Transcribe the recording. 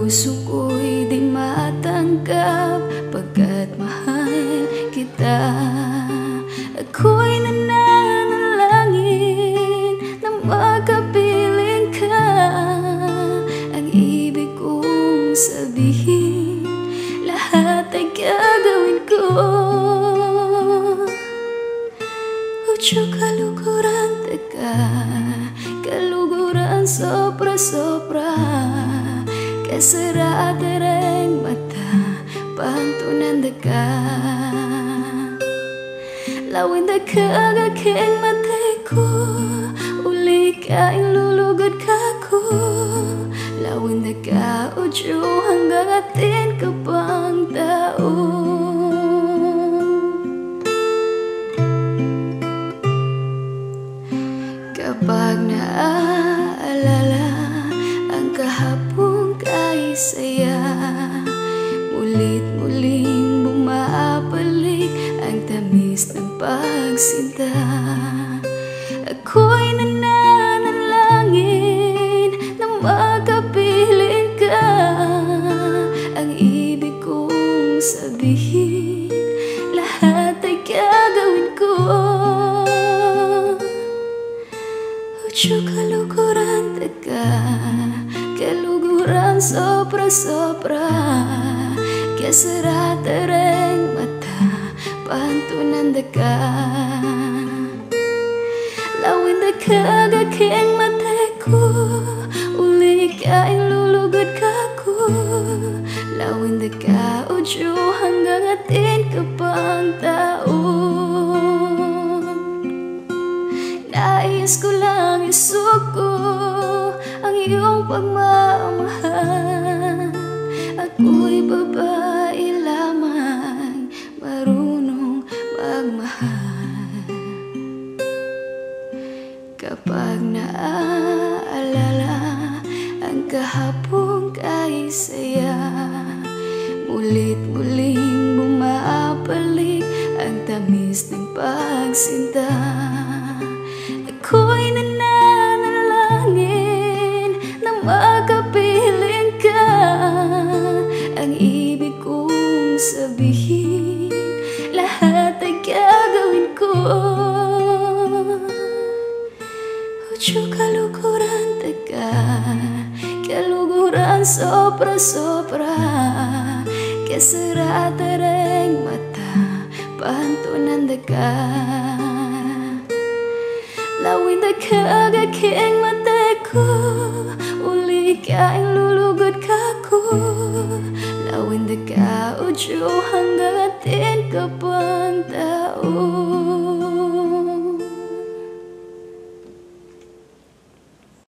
puso ko'y di matanggap, pagkat mahal kita. Ako'y nananalangin na makapiling ka. Ang ibig kong sabihin, lahat ay gagawin ko. Udyok kaluguran teka, kaluguran sobra-sobra. Kasara-dareng mata, pantunan deka. Lawin deka aking matay ko, uli ka ilulugod ka ko. Lawin deka udyo hanggang atin ka pang tao. Kapag naaalala ang kahapong saya, mulit-muling bumabalik ang tamis ng pagsinta. Ako'y nananalangin na makapiling ka. Ang ibig kong sabihin, lahat ay gagawin ko. Udyo kaluguran teka, kaluguran sobra-sobra. Kasara-dareng mata, pantunan deka. Lawin deka aking matay ko, uli ka ilulugod ka ko. Lawin deka udyo hanggang atin ka pang tao. Nais ko lang isuko ang iyong pagmamahal. Ako'y babae lamang, marunong magmahal. Kapag naaalala ang kahapong saya, mulit-muling bumabalik ang tamis ng pagsinta. Ako'y nananalangin na makapiling ka. Ang ibig kong sabihin, lahat ay gagawin ko. Udyo kaluguran teka, kaluguran sobra-sobra. Kasara-dareng mata, pantunan deka. Lawin deka aking matay ko, uli ka ilulugod ka ko. Lawin deka udyo hanggang atin ka pang tao.